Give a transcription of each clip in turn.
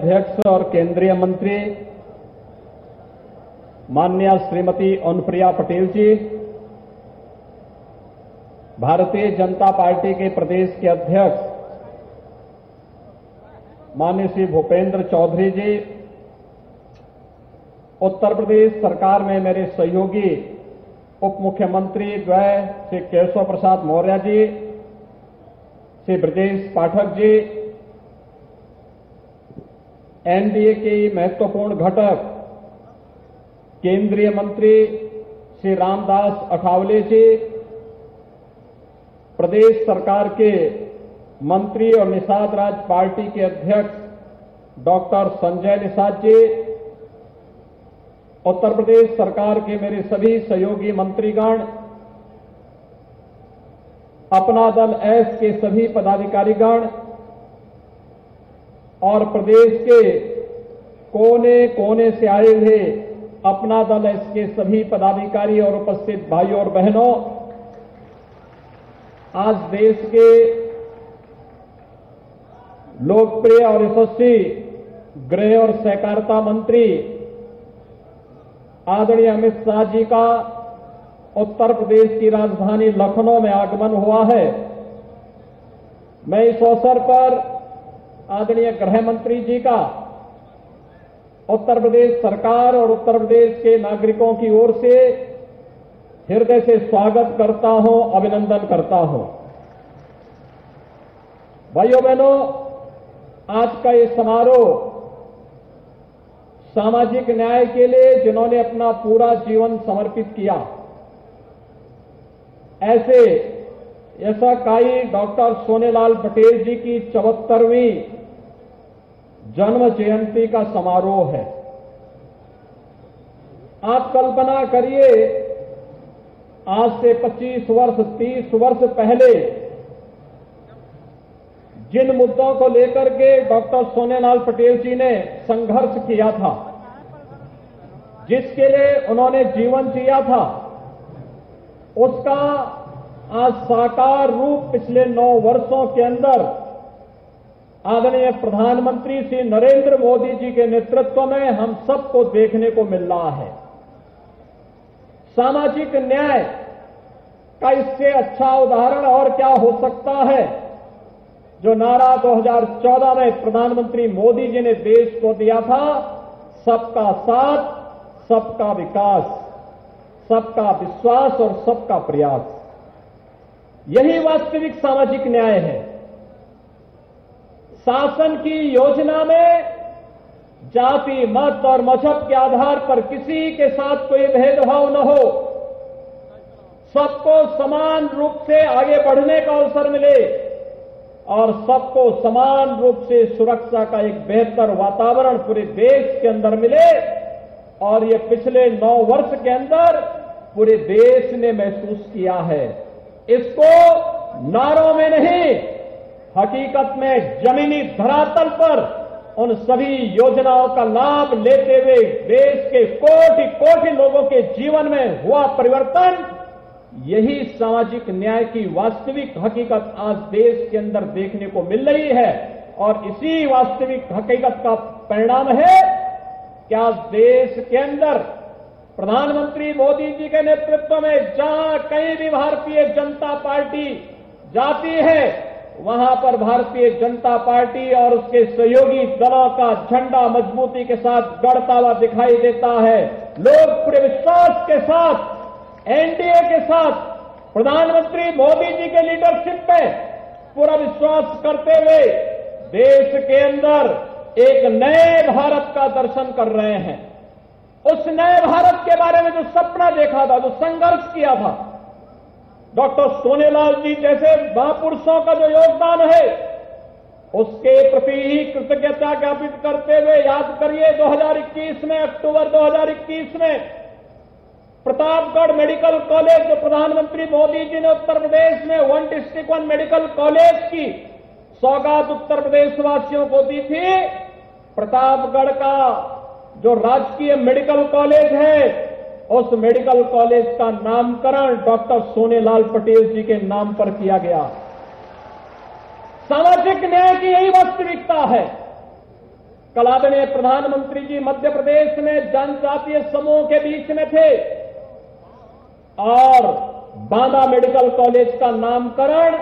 अध्यक्ष और केंद्रीय मंत्री माननीय श्रीमती अनुप्रिया पटेल जी, भारतीय जनता पार्टी के प्रदेश के अध्यक्ष माननीय श्री भूपेंद्र चौधरी जी, उत्तर प्रदेश सरकार में मेरे सहयोगी उप मुख्यमंत्री द्वय श्री केशव प्रसाद मौर्य जी, श्री ब्रजेश पाठक जी, एनडीए के महत्वपूर्ण घटक केंद्रीय मंत्री श्री रामदास अठावले जी, प्रदेश सरकार के मंत्री और निषाद राज पार्टी के अध्यक्ष डॉक्टर संजय निषाद जी, उत्तर प्रदेश सरकार के मेरे सभी सहयोगी मंत्रीगण, अपना दल एस के सभी पदाधिकारीगण और प्रदेश के कोने कोने से आए हुए अपना दल एस के सभी पदाधिकारी और उपस्थित भाइयों और बहनों, आज देश के लोकप्रिय और यशस्वी गृह और सहकारिता मंत्री आदरणीय अमित शाह जी का उत्तर प्रदेश की राजधानी लखनऊ में आगमन हुआ है। मैं इस अवसर पर आदरणीय गृह मंत्री जी का उत्तर प्रदेश सरकार और उत्तर प्रदेश के नागरिकों की ओर से हृदय से स्वागत करता हूं, अभिनंदन करता हूं। भाइयों बहनों, आज का ये समारोह सामाजिक न्याय के लिए जिन्होंने अपना पूरा जीवन समर्पित किया, ऐसा काई डॉक्टर सोनेलाल पटेल जी की 74वीं जन्म जयंती का समारोह है। आप कल्पना करिए, आज से 25 वर्ष 30 वर्ष पहले जिन मुद्दों को लेकर के डॉक्टर सोनेलाल पटेल जी ने संघर्ष किया था, जिसके लिए उन्होंने जीवन जिया था, उसका आज साकार रूप पिछले 9 वर्षों के अंदर आदरणीय प्रधानमंत्री श्री नरेंद्र मोदी जी के नेतृत्व में हम सबको देखने को मिल रहा है। सामाजिक न्याय का इससे अच्छा उदाहरण और क्या हो सकता है, जो नारा 2014 में प्रधानमंत्री मोदी जी ने देश को दिया था, सबका साथ, सबका विकास, सबका विश्वास और सबका प्रयास। यही वास्तविक सामाजिक न्याय है। शासन की योजना में जाति, मत और मजहब के आधार पर किसी के साथ कोई भेदभाव न हो, सबको समान रूप से आगे बढ़ने का अवसर मिले और सबको समान रूप से सुरक्षा का एक बेहतर वातावरण पूरे देश के अंदर मिले। और ये पिछले 9 वर्ष के अंदर पूरे देश ने महसूस किया है। इसको नारों में नहीं, हकीकत में जमीनी धरातल पर उन सभी योजनाओं का लाभ लेते हुए देश के कोटि कोटि लोगों के जीवन में हुआ परिवर्तन, यही सामाजिक न्याय की वास्तविक हकीकत आज देश के अंदर देखने को मिल रही है। और इसी वास्तविक हकीकत का परिणाम है कि आज देश के अंदर प्रधानमंत्री मोदी जी के नेतृत्व में जहां कहीं भी भारतीय जनता पार्टी जाती है, वहां पर भारतीय जनता पार्टी और उसके सहयोगी दलों का झंडा मजबूती के साथ गड़ता हुआ दिखाई देता है। लोग पूरे विश्वास के साथ, एनडीए के साथ, प्रधानमंत्री मोदी जी के लीडरशिप पे पूरा विश्वास करते हुए देश के अंदर एक नए भारत का दर्शन कर रहे हैं। उस नए भारत के बारे में जो सपना देखा था, जो संघर्ष किया था, डॉक्टर सोनेलाल जी जैसे महापुरुषों का जो योगदान है, उसके प्रति ही कृतज्ञता ज्ञापित करते हुए याद करिए 2021 में, अक्टूबर 2021 में प्रतापगढ़ मेडिकल कॉलेज, जो प्रधानमंत्री मोदी जी ने उत्तर प्रदेश में 1 डिस्ट्रिक्ट 1 मेडिकल कॉलेज की सौगात उत्तर प्रदेश वासियों को दी थी। प्रतापगढ़ का जो राजकीय मेडिकल कॉलेज है, उस मेडिकल कॉलेज का नामकरण डॉक्टर सोनेलाल पटेल जी के नाम पर किया गया। सामाजिक न्याय की यही वास्तविकता है। कल आदरणीय प्रधानमंत्री जी मध्य प्रदेश में जनजातीय समूह के बीच में थे और बांदा मेडिकल कॉलेज का नामकरण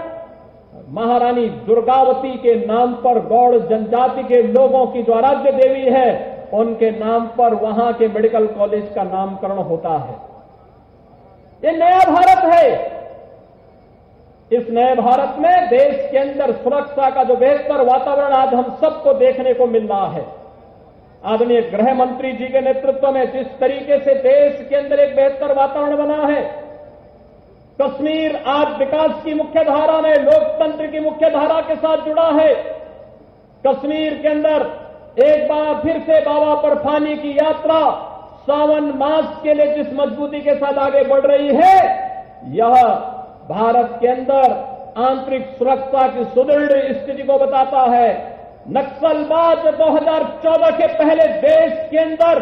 महारानी दुर्गावती के नाम पर गौड़ जनजाति के लोगों की जो आराध्य देवी है उनके नाम पर वहां के मेडिकल कॉलेज का नामकरण होता है। ये नया भारत है। इस नए भारत में देश के अंदर सुरक्षा का जो बेहतर वातावरण आज हम सबको देखने को मिल रहा है, आदरणीय गृह मंत्री जी के नेतृत्व में जिस तरीके से देश के अंदर एक बेहतर वातावरण बना है, कश्मीर आज विकास की मुख्य धारा में लोकतंत्र की मुख्य धारा के साथ जुड़ा है। कश्मीर के अंदर एक बार फिर से बाबा बर्फानी की यात्रा सावन मास के लिए जिस मजबूती के साथ आगे बढ़ रही है, यह भारत के अंदर आंतरिक सुरक्षा की सुदृढ़ स्थिति को बताता है। नक्सलवाद 2014 के पहले देश के अंदर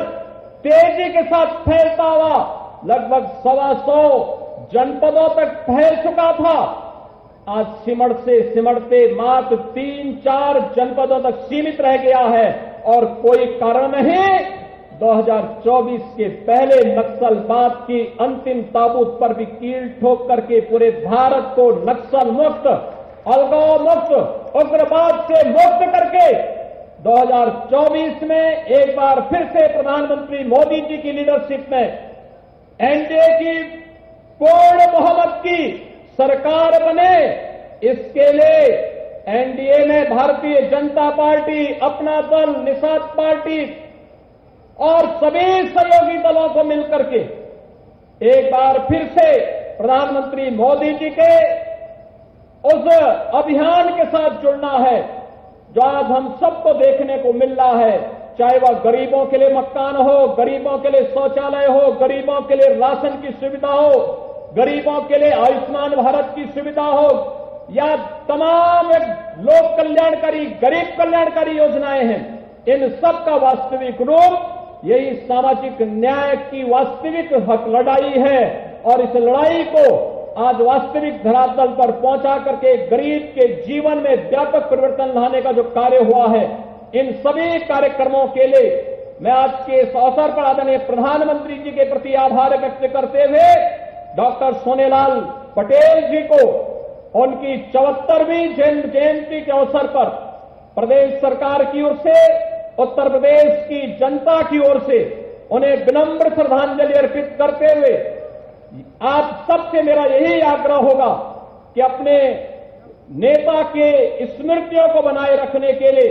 तेजी के साथ फैलता हुआ लगभग 125 जनपदों तक फैल चुका था। आज सिमटते मात्र 3-4 जनपदों तक सीमित रह गया है और कोई कारण नहीं 2024 के पहले नक्सलवाद की अंतिम ताबूत पर भी कील ठोक करके पूरे भारत को नक्सल मुक्त, अलगाव मुक्त, उग्रवाद से मुक्त करके 2024 में एक बार फिर से प्रधानमंत्री मोदी जी की लीडरशिप में एनडीए की पूर्ण बहुमत की सरकार बने, इसके लिए एनडीए में भारतीय जनता पार्टी, अपना दल, निषाद पार्टी और सभी सहयोगी दलों को मिलकर के एक बार फिर से प्रधानमंत्री मोदी जी के उस अभियान के साथ जुड़ना है जो आज हम सबको देखने को मिल रहा है। चाहे वह गरीबों के लिए मकान हो, गरीबों के लिए शौचालय हो, गरीबों के लिए राशन की सुविधा हो, गरीबों के लिए आयुष्मान भारत की सुविधा हो या तमाम लोक कल्याणकारी, गरीब कल्याणकारी योजनाएं हैं, इन सब का वास्तविक रूप यही सामाजिक न्याय की वास्तविक हक लड़ाई है और इस लड़ाई को आज वास्तविक धरातल पर पहुंचा करके गरीब के जीवन में व्यापक परिवर्तन लाने का जो कार्य हुआ है, इन सभी कार्यक्रमों के लिए मैं आज के इस अवसर पर आदरणीय प्रधानमंत्री जी के प्रति आभार व्यक्त करते हुए डॉक्टर सोनेलाल पटेल जी को उनकी 74वीं जयंती के अवसर पर प्रदेश सरकार की ओर से, उत्तर प्रदेश की जनता की ओर से उन्हें विनम्र श्रद्धांजलि अर्पित करते हुए आप सबसे मेरा यही आग्रह होगा कि अपने नेता के स्मृतियों को बनाए रखने के लिए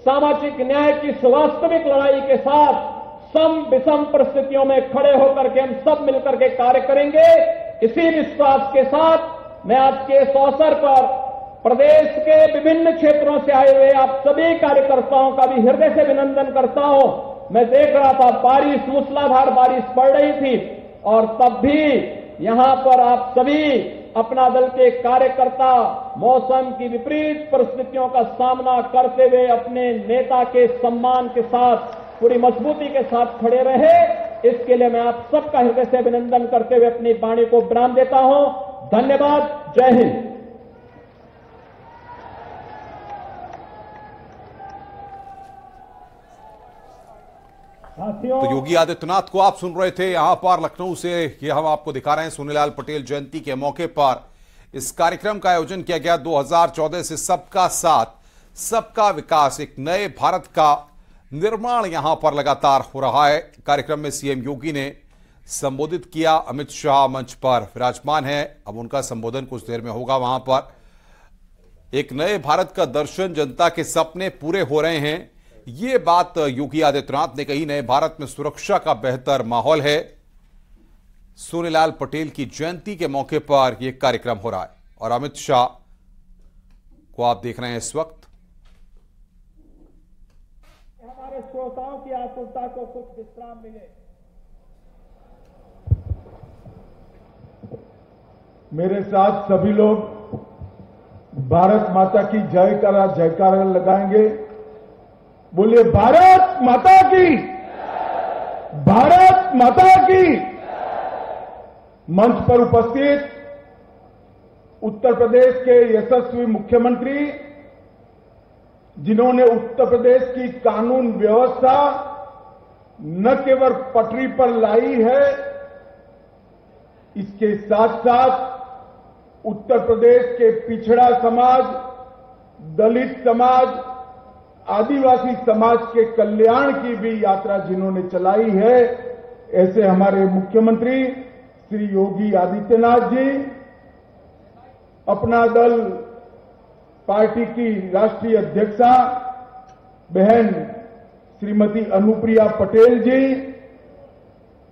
सामाजिक न्याय की वास्तविक लड़ाई के साथ सम विषम परिस्थितियों में खड़े होकर के हम सब मिलकर के कार्य करेंगे। इसी विश्वास के साथ मैं आज के इस अवसर पर प्रदेश के विभिन्न क्षेत्रों से आए हुए आप सभी कार्यकर्ताओं का भी हृदय से अभिनंदन करता हूं। मैं देख रहा था बारिश, मूसलाधार बारिश पड़ रही थी और तब भी यहां पर आप सभी अपना दल के कार्यकर्ता मौसम की विपरीत परिस्थितियों का सामना करते हुए अपने नेता के सम्मान के साथ पूरी मजबूती के साथ खड़े रहे। इसके लिए मैं आप सबका हृदय से अभिनंदन करते हुए अपनी वाणी को विराम देता हूं। धन्यवाद। जय हिंद। तो योगी आदित्यनाथ को आप सुन रहे थे यहां पर लखनऊ से। ये हम आपको दिखा रहे हैं सोनेलाल पटेल जयंती के मौके पर इस कार्यक्रम का आयोजन किया गया। 2014 से सबका साथ, सबका विकास, एक नए भारत का निर्माण यहां पर लगातार हो रहा है। कार्यक्रम में सीएम योगी ने संबोधित किया। अमित शाह मंच पर विराजमान है, अब उनका संबोधन कुछ देर में होगा। वहां पर एक नए भारत का दर्शन, जनता के सपने पूरे हो रहे हैं, ये बात योगी आदित्यनाथ ने कही। नए भारत में सुरक्षा का बेहतर माहौल है। सोनेलाल पटेल की जयंती के मौके पर यह कार्यक्रम हो रहा है और अमित शाह को आप देख रहे हैं इस वक्त। हमारे श्रोताओं की आतुरता को कुछ विश्राम मिले। मेरे साथ सभी लोग भारत माता की जयकारा लगाएंगे। बोलिए भारत माता की, भारत माता की। मंच पर उपस्थित उत्तर प्रदेश के यशस्वी मुख्यमंत्री जिन्होंने उत्तर प्रदेश की कानून व्यवस्था न केवल पटरी पर लाई है, इसके साथ साथ उत्तर प्रदेश के पिछड़ा समाज, दलित समाज, आदिवासी समाज के कल्याण की भी यात्रा जिन्होंने चलाई है, ऐसे हमारे मुख्यमंत्री श्री योगी आदित्यनाथ जी, अपना दल पार्टी की राष्ट्रीय अध्यक्षा बहन श्रीमती अनुप्रिया पटेल जी,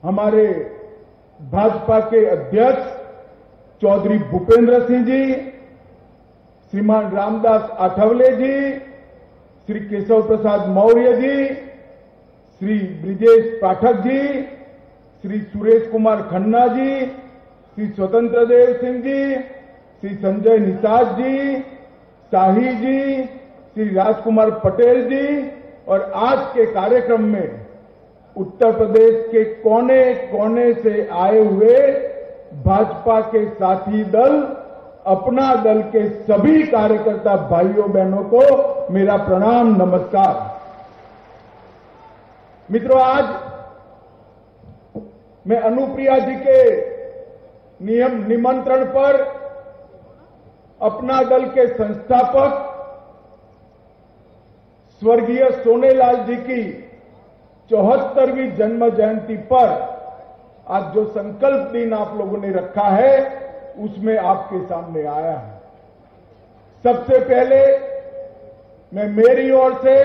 हमारे भाजपा के अध्यक्ष चौधरी भूपेंद्र सिंह जी, श्रीमान रामदास आठवले जी, श्री केशव प्रसाद मौर्य जी, श्री ब्रिजेश पाठक जी, श्री सुरेश कुमार खन्ना जी, श्री स्वतंत्र देव सिंह जी, श्री संजय निषाद जी, शाही जी, श्री राजकुमार पटेल जी, और आज के कार्यक्रम में उत्तर प्रदेश के कोने कोने से आए हुए भाजपा के साथी दल, अपना दल के सभी कार्यकर्ता भाइयों बहनों को मेरा प्रणाम, नमस्कार। मित्रों, आज मैं अनुप्रिया जी के निमंत्रण पर अपना दल के संस्थापक स्वर्गीय सोनेलाल जी की 74वीं जन्म जयंती पर आज जो संकल्प दिन आप लोगों ने रखा है, उसमें आपके सामने आया है। सबसे पहले मैं मेरी ओर से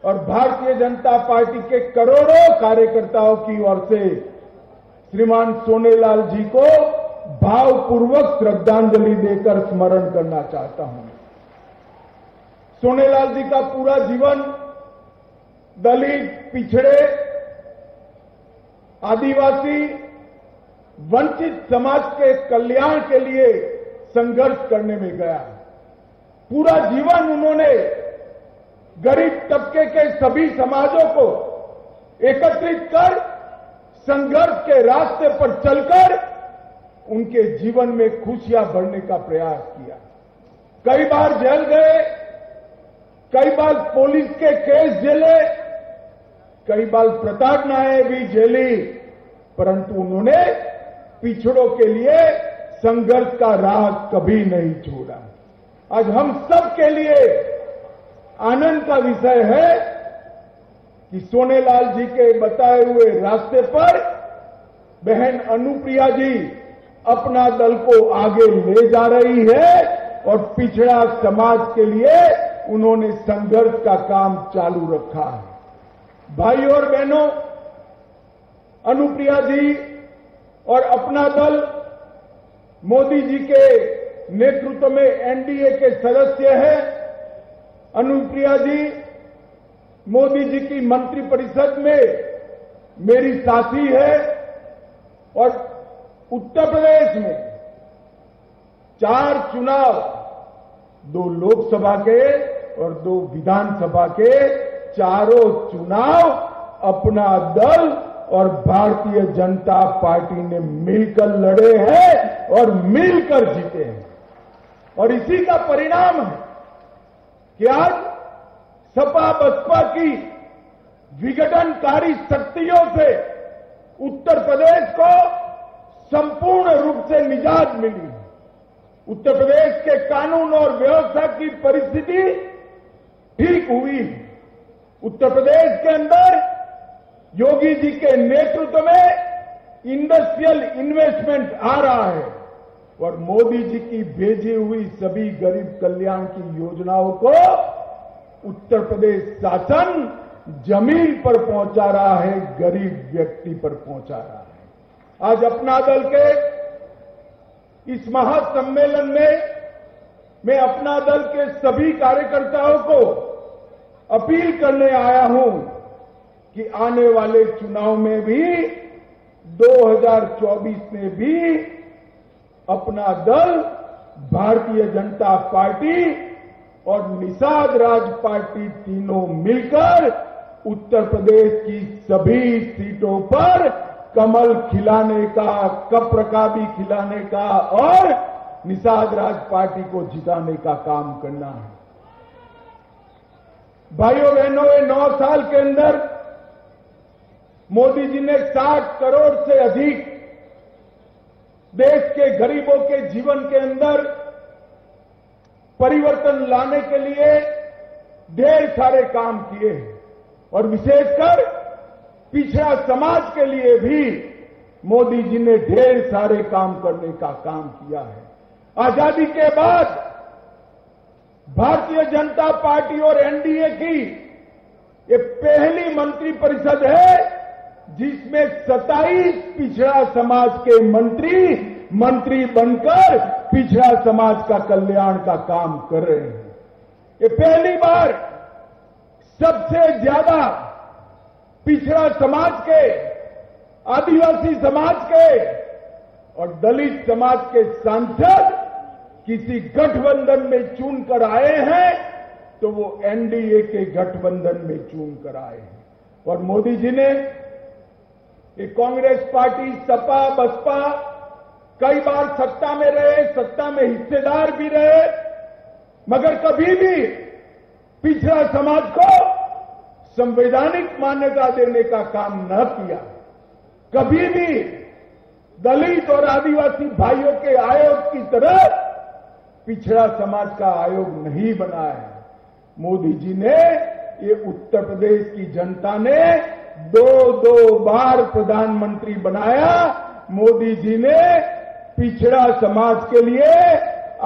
और भारतीय जनता पार्टी के करोड़ों कार्यकर्ताओं की ओर से श्रीमान सोनेलाल जी को भावपूर्वक श्रद्धांजलि देकर स्मरण करना चाहता हूं। सोनेलाल जी का पूरा जीवन दलित, पिछड़े, आदिवासी, वंचित समाज के कल्याण के लिए संघर्ष करने में गया। पूरा जीवन उन्होंने गरीब तबके के सभी समाजों को एकत्रित कर संघर्ष के रास्ते पर चलकर उनके जीवन में खुशियां भरने का प्रयास किया। कई बार जेल गए, कई बार पुलिस के केस झेले, कई बार प्रताड़नाएं भी झेली, परंतु उन्होंने पिछड़ों के लिए संघर्ष का राह कभी नहीं छोड़ा। आज हम सब के लिए आनंद का विषय है कि सोनेलाल जी के बताए हुए रास्ते पर बहन अनुप्रिया जी अपना दल को आगे ले जा रही है और पिछड़ा समाज के लिए उन्होंने संघर्ष का काम चालू रखा है। भाइयों और बहनों, अनुप्रिया जी और अपना दल मोदी जी के नेतृत्व में एनडीए के सदस्य हैं। अनुप्रिया जी मोदी जी की मंत्रिपरिषद में मेरी साथी है और उत्तर प्रदेश में 4 चुनाव, 2 लोकसभा के और 2 विधानसभा के, चारों चुनाव अपना दल और भारतीय जनता पार्टी ने मिलकर लड़े हैं और मिलकर जीते हैं। और इसी का परिणाम है कि आज सपा बसपा की विघटनकारी शक्तियों से उत्तर प्रदेश को संपूर्ण रूप से निजात मिली। उत्तर प्रदेश के कानून और व्यवस्था की परिस्थिति ठीक हुई। उत्तर प्रदेश के अंदर योगी जी के नेतृत्व में इंडस्ट्रियल इन्वेस्टमेंट आ रहा है और मोदी जी की भेजी हुई सभी गरीब कल्याण की योजनाओं को उत्तर प्रदेश शासन जमीन पर पहुंचा रहा है, गरीब व्यक्ति पर पहुंचा रहा है। आज अपना दल के इस महासम्मेलन में मैं अपना दल के सभी कार्यकर्ताओं को अपील करने आया हूं कि आने वाले चुनाव में भी 2024 में भी अपना दल, भारतीय जनता पार्टी और निषाद राज पार्टी तीनों मिलकर उत्तर प्रदेश की सभी सीटों पर कमल खिलाने का, कप्रकाबी खिलाने का और निषाद राज पार्टी को जिताने का काम करना है। भाइयों बहनों, 9 साल के अंदर मोदी जी ने 60 करोड़ से अधिक देश के गरीबों के जीवन के अंदर परिवर्तन लाने के लिए ढेर सारे काम किए हैं और विशेषकर पिछड़ा समाज के लिए भी मोदी जी ने ढेर सारे काम करने का काम किया है। आजादी के बाद भारतीय जनता पार्टी और एनडीए की ये पहली मंत्रिपरिषद है जिसमें 27 पिछड़ा समाज के मंत्री बनकर पिछड़ा समाज का कल्याण का काम कर रहे हैं। ये पहली बार सबसे ज्यादा पिछड़ा समाज के, आदिवासी समाज के और दलित समाज के सांसद किसी गठबंधन में चुनकर आए हैं तो वो एनडीए के गठबंधन में चुनकर आए हैं। और मोदी जी ने कांग्रेस पार्टी, सपा, बसपा कई बार सत्ता में रहे, सत्ता में हिस्सेदार भी रहे, मगर कभी भी पिछड़ा समाज को संवैधानिक मान्यता देने का काम न किया। कभी भी दलित और आदिवासी भाइयों के आयोग की तरह पिछड़ा समाज का आयोग नहीं बनाया। मोदी जी ने, ये उत्तर प्रदेश की जनता ने 2 बार प्रधानमंत्री बनाया। मोदी जी ने पिछड़ा समाज के लिए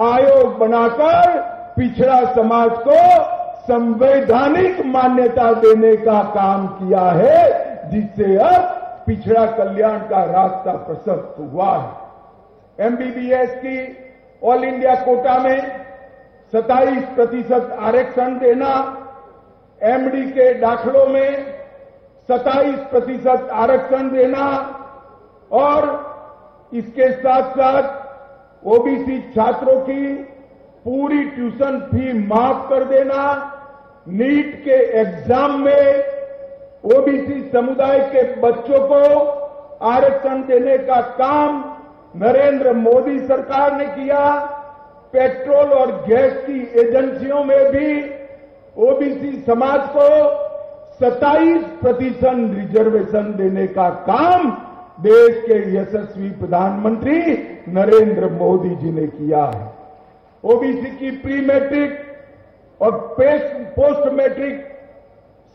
आयोग बनाकर पिछड़ा समाज को संवैधानिक मान्यता देने का काम किया है, जिससे अब पिछड़ा कल्याण का रास्ता प्रशस्त हुआ है। एमबीबीएस की ऑल इंडिया कोटा में 27% आरक्षण देना, एमडी के दाखलों में 27% आरक्षण देना और इसके साथ साथ ओबीसी छात्रों की पूरी ट्यूशन फी माफ कर देना, नीट के एग्जाम में ओबीसी समुदाय के बच्चों को आरक्षण देने का काम नरेंद्र मोदी सरकार ने किया। पेट्रोल और गैस की एजेंसियों में भी ओबीसी समाज को 27% रिजर्वेशन देने का काम देश के यशस्वी प्रधानमंत्री नरेंद्र मोदी जी ने किया है। ओबीसी की प्री मैट्रिक और पोस्ट मैट्रिक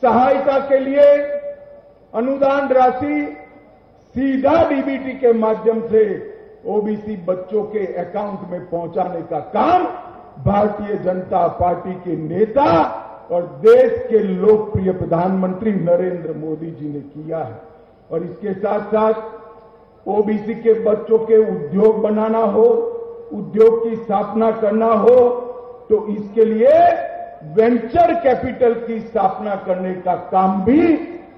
सहायता के लिए अनुदान राशि सीधा डीबीटी के माध्यम से ओबीसी बच्चों के अकाउंट में पहुंचाने का काम भारतीय जनता पार्टी के नेता और देश के लोकप्रिय प्रधानमंत्री नरेंद्र मोदी जी ने किया है। और इसके साथ साथ ओबीसी के बच्चों के उद्योग बनाना हो, उद्योग की स्थापना करना हो, तो इसके लिए वेंचर कैपिटल की स्थापना करने का काम भी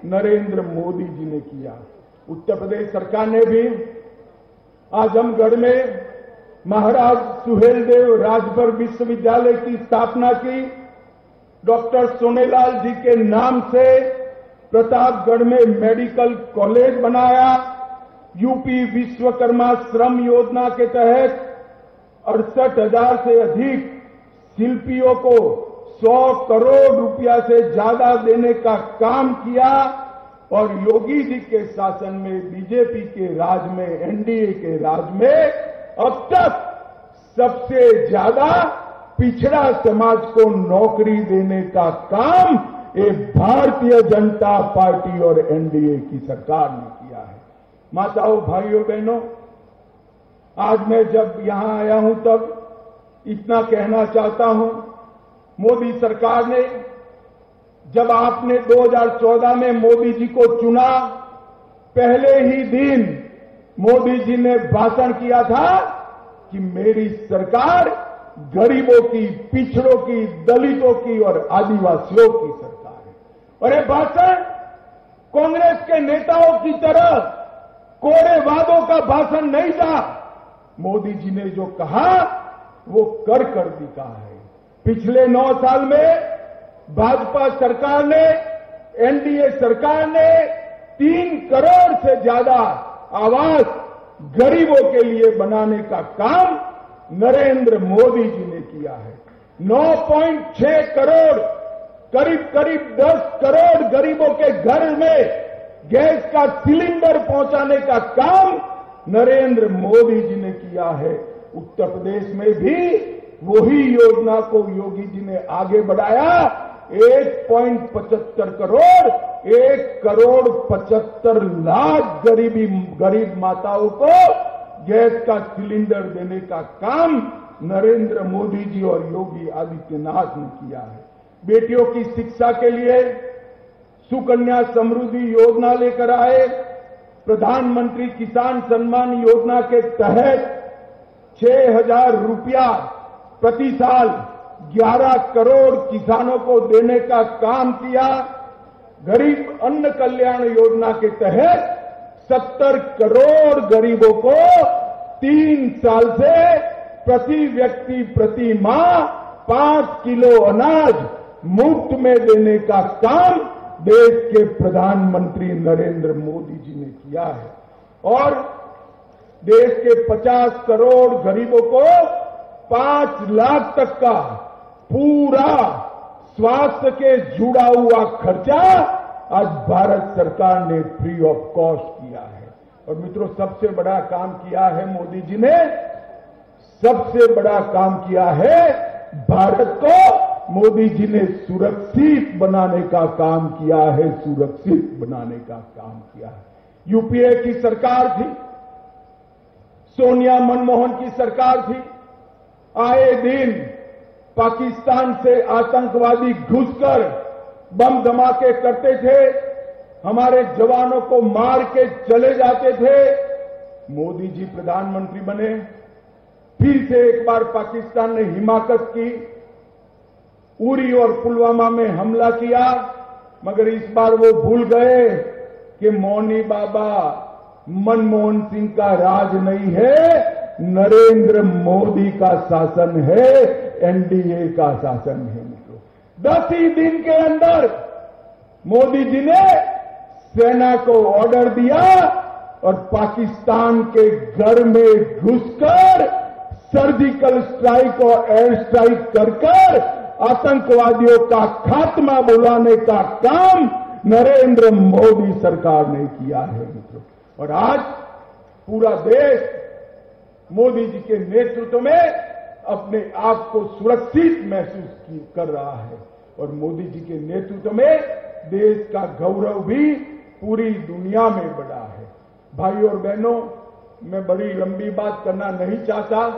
नरेंद्र मोदी जी ने किया। उत्तर प्रदेश सरकार ने भी आजमगढ़ में महाराज सुहेलदेव राजभर विश्वविद्यालय की स्थापना की। डॉक्टर सोनेलाल जी के नाम से प्रतापगढ़ में मेडिकल कॉलेज बनाया। यूपी विश्वकर्मा श्रम योजना के तहत 68,000 से अधिक शिल्पियों को 100 करोड़ रुपया से ज्यादा देने का काम किया। और योगी जी के शासन में, बीजेपी के राज में, एनडीए के राज में अब तक सबसे ज्यादा पिछड़ा समाज को नौकरी देने का काम ये भारतीय जनता पार्टी और एनडीए की सरकार ने किया है। माताओं, भाइयों, बहनों, आज मैं जब यहां आया हूं तब इतना कहना चाहता हूं, मोदी सरकार ने, जब आपने 2014 में मोदी जी को चुना, पहले ही दिन मोदी जी ने भाषण किया था कि मेरी सरकार गरीबों की, पिछड़ों की, दलितों की और आदिवासियों की सरकार है। और ये भाषण कांग्रेस के नेताओं की तरह कोरे वादों का भाषण नहीं था। मोदी जी ने जो कहा वो कर दिखा है। पिछले 9 साल में भाजपा सरकार ने, एनडीए सरकार ने 3 करोड़ से ज्यादा आवास गरीबों के लिए बनाने का काम नरेंद्र मोदी जी ने किया है। 9.6 करोड़ करीब करीब 10 करोड़ गरीबों के घर में गैस का सिलेंडर पहुंचाने का काम नरेंद्र मोदी जी ने किया है। उत्तर प्रदेश में भी वही योजना को योगी जी ने आगे बढ़ाया। 1.75 करोड़ 1,75,00,000 गरीब माताओं को गैस का सिलेंडर देने का काम नरेंद्र मोदी जी और योगी आदित्यनाथ ने किया है। बेटियों की शिक्षा के लिए सुकन्या समृद्धि योजना लेकर आए। प्रधानमंत्री किसान सम्मान योजना के तहत 6,000 रुपया प्रति साल 11 करोड़ किसानों को देने का काम किया। गरीब अन्न कल्याण योजना के तहत 70 करोड़ गरीबों को 3 साल से प्रति व्यक्ति प्रति माह 5 किलो अनाज मुफ्त में देने का काम देश के प्रधानमंत्री नरेंद्र मोदी जी ने किया है। और देश के 50 करोड़ गरीबों को 5 लाख तक का पूरा स्वास्थ्य के जुड़ा हुआ खर्चा आज भारत सरकार ने फ्री ऑफ कॉस्ट किया है। और मित्रों, सबसे बड़ा काम किया है मोदी जी ने, सबसे बड़ा काम किया है भारत को मोदी जी ने सुरक्षित बनाने का काम किया है, सुरक्षित बनाने का काम किया है। यूपीए की सरकार थी, सोनिया मनमोहन की सरकार थी। आए दिन पाकिस्तान से आतंकवादी घुसकर बम धमाके करते थे, हमारे जवानों को मार के चले जाते थे। मोदी जी प्रधानमंत्री बने, फिर से एक बार पाकिस्तान ने हिमाकत की, उरी और पुलवामा में हमला किया, मगर इस बार वो भूल गए कि मौनी बाबा मनमोहन सिंह का राज नहीं है, नरेंद्र मोदी का शासन है, एनडीए का शासन है। मित्रों, 10 ही दिन के अंदर मोदी जी ने सेना को ऑर्डर दिया और पाकिस्तान के घर में घुसकर सर्जिकल स्ट्राइक और एयर स्ट्राइक कर आतंकवादियों का खात्मा बुलाने का काम नरेंद्र मोदी सरकार ने किया है। मित्रों, और आज पूरा देश मोदी जी के नेतृत्व में अपने आप को सुरक्षित महसूस कर रहा है। और मोदी जी के नेतृत्व में देश का गौरव भी पूरी दुनिया में बढ़ा है। भाइयों और बहनों, मैं बड़ी लंबी बात करना नहीं चाहता।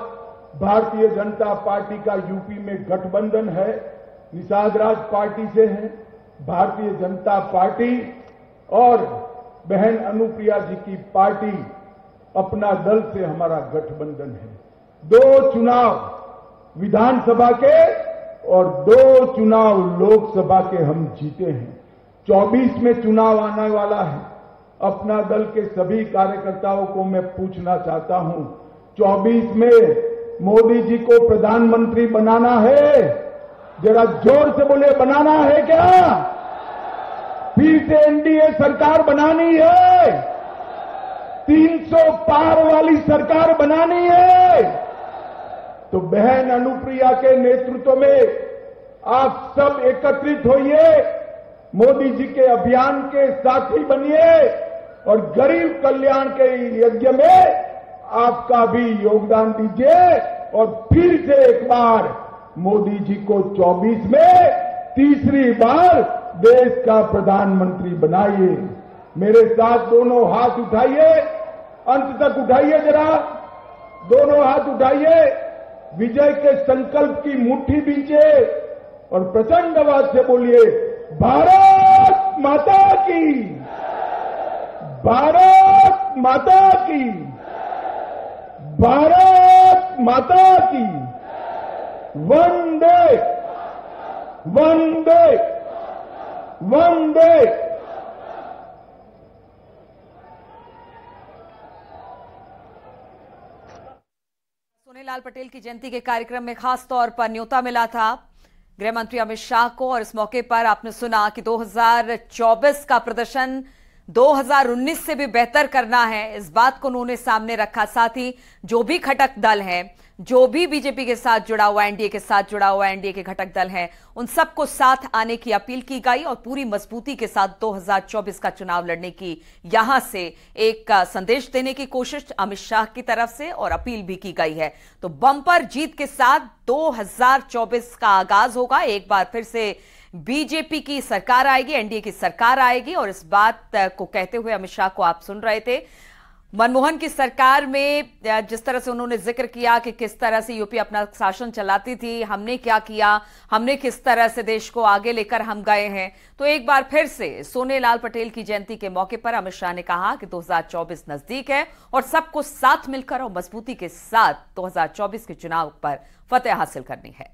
भारतीय जनता पार्टी का यूपी में गठबंधन है, निषाद राज पार्टी से है। भारतीय जनता पार्टी और बहन अनुप्रिया जी की पार्टी अपना दल से हमारा गठबंधन है। 2 चुनाव विधानसभा के और 2 चुनाव लोकसभा के हम जीते हैं। 24 में चुनाव आने वाला है। अपना दल के सभी कार्यकर्ताओं को मैं पूछना चाहता हूं, 24 में मोदी जी को प्रधानमंत्री बनाना है? जरा जोर से बोले, बनाना है क्या? फिर से एनडीए सरकार बनानी है? 300 पार वाली सरकार बनानी है? तो बहन अनुप्रिया के नेतृत्व में आप सब एकत्रित होइए, मोदी जी के अभियान के साथी बनिए और गरीब कल्याण के यज्ञ में आपका भी योगदान दीजिए और फिर से एक बार मोदी जी को 24 में तीसरी बार देश का प्रधानमंत्री बनाइए। मेरे साथ दोनों हाथ उठाइए, अंत तक उठाइए, जरा दोनों हाथ उठाइए, विजय के संकल्प की मुट्ठी बींचे और प्रचंड आवाज से बोलिए, भारत माता की, भारत माता की, भारत माता की, वंदे वंदे वंदे। सोनेलाल पटेल की जयंती के कार्यक्रम में खास तौर पर न्योता मिला था गृह मंत्री अमित शाह को और इस मौके पर आपने सुना कि 2024 का प्रदर्शन 2019 से भी बेहतर करना है, इस बात को उन्होंने सामने रखा। साथ ही जो भी घटक दल हैं, जो भी बीजेपी के साथ जुड़ा हुआ, एनडीए के साथ जुड़ा हुआ, एनडीए के घटक दल हैं, उन सबको साथ आने की अपील की गई और पूरी मजबूती के साथ 2024 का चुनाव लड़ने की यहां से एक संदेश देने की कोशिश अमित शाह की तरफ से और अपील भी की गई है। तो बम्पर जीत के साथ 2024 का आगाज होगा। एक बार फिर से बीजेपी की सरकार आएगी, एनडीए की सरकार आएगी। और इस बात को कहते हुए अमित शाह को आप सुन रहे थे। मनमोहन की सरकार में जिस तरह से उन्होंने जिक्र किया कि किस तरह से यूपी अपना शासन चलाती थी, हमने क्या किया, हमने किस तरह से देश को आगे लेकर हम गए हैं। तो एक बार फिर से सोनेलाल पटेल की जयंती के मौके पर अमित शाह ने कहा कि 2024 नजदीक है और सबको साथ मिलकर और मजबूती के साथ 2024 के चुनाव पर फतेह हासिल करनी है।